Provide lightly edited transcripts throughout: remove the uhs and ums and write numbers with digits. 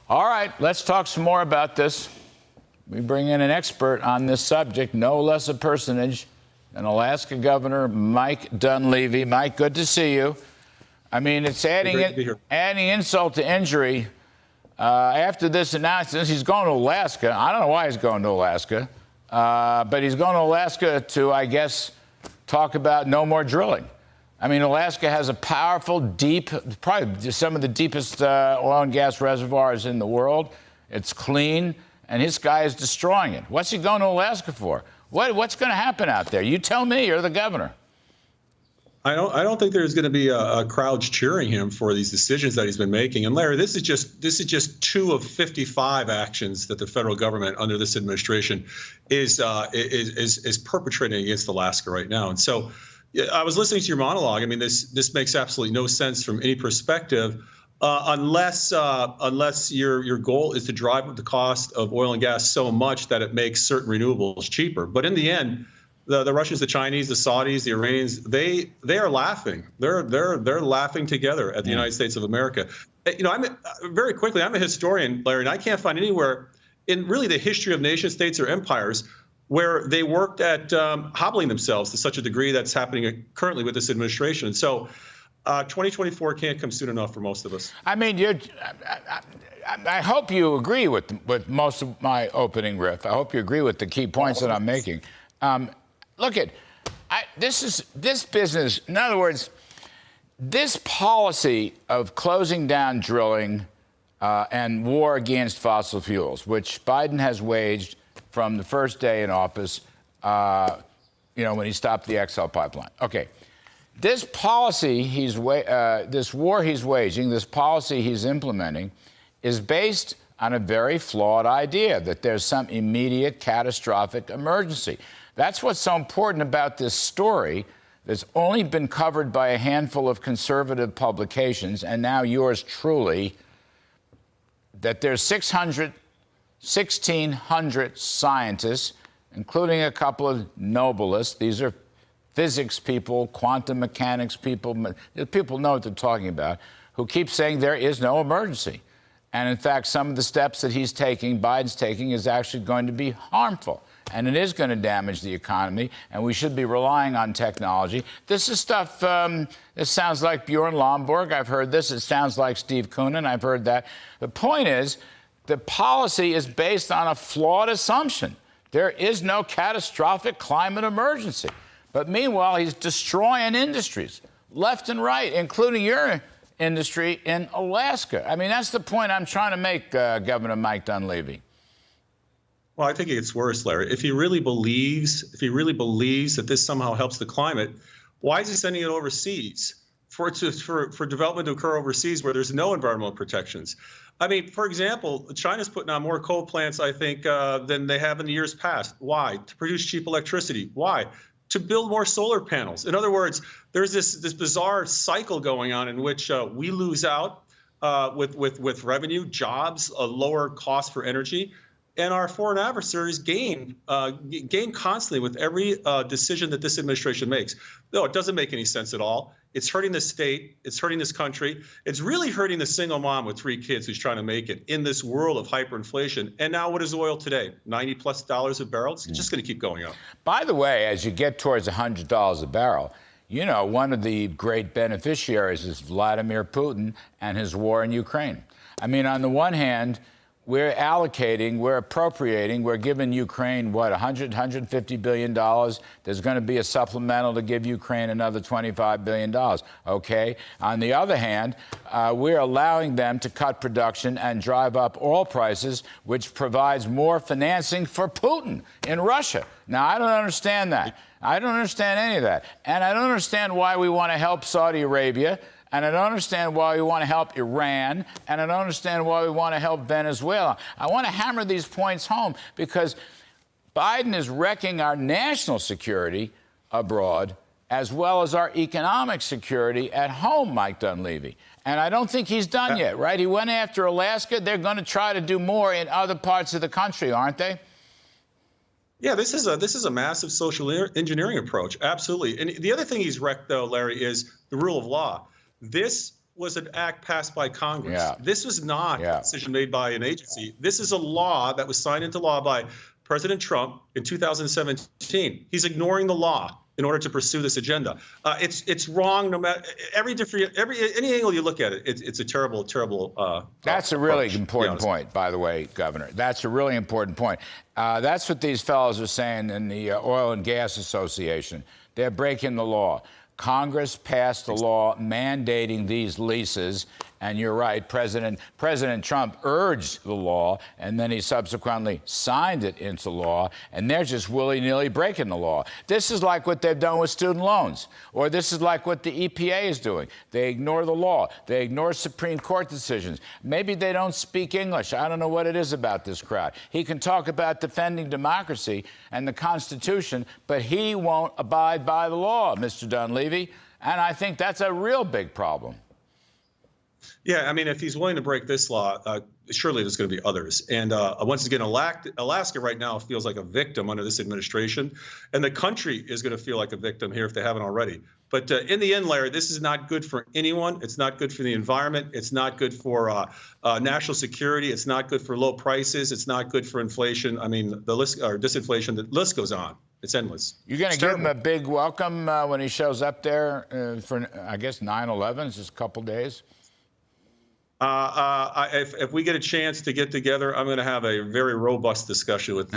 All right, let's talk some more about this. We bring in an expert on this subject, no less a personage than Alaska Governor Mike Dunleavy. Mike, good to see you. I mean, it's adding insult to injury. After this announcement, he's going to Alaska. I don't know why he's going to Alaska, but he's going to Alaska to, I guess, talk about no more drilling. I mean, Alaska has a powerful, deep, probably some of the deepest oil and gas reservoirs in the world. It's clean, and this guy is destroying it. What's he going to Alaska for? What's going to happen out there? You tell me. You're the governor. I don't think there's going to be a crowd cheering him for these decisions that he's been making. And Larry, this is just 2 of 55 actions that the federal government under this administration is perpetrating against Alaska right now. And so, I was listening to your monologue. I mean, this makes absolutely no sense from any perspective, unless your goal is to drive up the cost of oil and gas so much that it makes certain renewables cheaper. But in the end, the Russians, the Chinese, the Saudis, the Iranians, they are laughing. They're laughing together at the United States of America. You know, I'm a historian, Larry, and I can't find anywhere in really the history of nation states or empires where they worked at hobbling themselves to such a degree that's happening currently with this administration. And so 2024 can't come soon enough for most of us. I mean, I hope you agree with most of my opening riff. I hope you agree with the key points that I'm making. Look at this business. In other words, this policy of closing down drilling and war against fossil fuels, which Biden has waged from the first day in office, when he stopped the XL pipeline. Okay, this policy this war he's waging, this policy he's implementing, is based on a very flawed idea that there's some immediate catastrophic emergency. That's what's so important about this story that's only been covered by a handful of conservative publications, and now yours truly, that there's 1,600 scientists, including a couple of Nobelists. These are physics people, quantum mechanics people know what they're talking about, who keep saying there is no emergency. And in fact, some of the steps that Biden's taking, is actually going to be harmful. And it is going to damage the economy, and we should be relying on technology. This is stuff, this sounds like Bjorn Lomborg. I've heard this. It sounds like Steve Koonin. I've heard that. The point is, the policy is based on a flawed assumption. There is no catastrophic climate emergency. But meanwhile, he's destroying industries left and right, including your industry in Alaska. I mean, that's the point I'm trying to make, Governor Mike Dunleavy. Well, I think it gets worse, Larry. If he really believes that this somehow helps the climate, why is he sending it overseas for development to occur overseas where there's no environmental protections? I mean, for example, China's putting on more coal plants, I think, than they have in the years past. Why? To produce cheap electricity. Why? To build more solar panels. In other words, there's this bizarre cycle going on in which we lose out with revenue, jobs, a lower cost for energy. And our foreign adversaries gain constantly with every decision that this administration makes. No, it doesn't make any sense at all. It's hurting the state. It's hurting this country. It's really hurting the single mom with 3 kids who's trying to make it in this world of hyperinflation. And now what is oil today? $90+ a barrel? It's just going to keep going up. By the way, as you get towards $100 a barrel, you know, one of the great beneficiaries is Vladimir Putin and his war in Ukraine. I mean, on the one hand, we're allocating, we're appropriating, we're giving Ukraine, $150 billion. There's going to be a supplemental to give Ukraine another $25 billion, okay? On the other hand, we're allowing them to cut production and drive up oil prices, which provides more financing for Putin in Russia. Now, I don't understand that. I don't understand any of that. And I don't understand why we want to help Saudi Arabia. And I don't understand why we want to help Iran, and I don't understand why we want to help Venezuela. I want to hammer these points home because Biden is wrecking our national security abroad as well as our economic security at home, Mike Dunleavy. And I don't think he's done yet, right? He went after Alaska. They're going to try to do more in other parts of the country, aren't they? Yeah, this is a massive social engineering approach. Absolutely. And the other thing he's wrecked, though, Larry, is the rule of law. This was an act passed by Congress. Yeah. This was not a decision made by an agency. This is a law that was signed into law by President Trump in 2017. He's ignoring the law in order to pursue this agenda. It's wrong. No matter any angle you look at it, it's a terrible. That's a really important point, by the way, Governor. That's a really important point. That's what these fellows are saying in the Oil and Gas Association. They're breaking the law. Congress passed a law mandating these leases, and you're right, President Trump urged the law, and then he subsequently signed it into law, and they're just willy-nilly breaking the law. This is like what they've done with student loans, or this is like what the EPA is doing. They ignore the law. They ignore Supreme Court decisions. Maybe they don't speak English. I don't know what it is about this crowd. He can talk about defending democracy and the Constitution, but he won't abide by the law, Mr. Dunleavy, and I think that's a real big problem. Yeah, I mean, if he's willing to break this law, surely there's going to be others. And once again, Alaska right now feels like a victim under this administration, and the country is going to feel like a victim here if they haven't already. But in the end, Larry, this is not good for anyone. It's not good for the environment. It's not good for national security. It's not good for low prices. It's not good for inflation. I mean, the list, or disinflation, the list goes on. It's endless. You're going to give him a big welcome when he shows up there for, I guess, 9/11. It's just a couple days. If we get a chance to get together, I'm going to have a very robust discussion with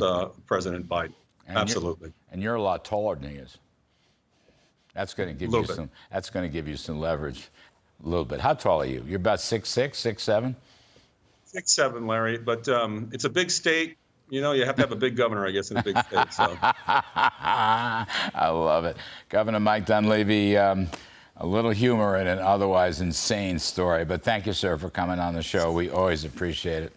President Biden. Absolutely. And you're a lot taller than he is. That's going to give you some. That's going to give you some leverage, a little bit. How tall are you? You're about 6'6", 6'7". 6'7", Larry. But it's a big state. You know, you have to have a big governor, I guess, in a big state. So. I love it, Governor Mike Dunleavy. A little humor in an otherwise insane story. But thank you, sir, for coming on the show. We always appreciate it.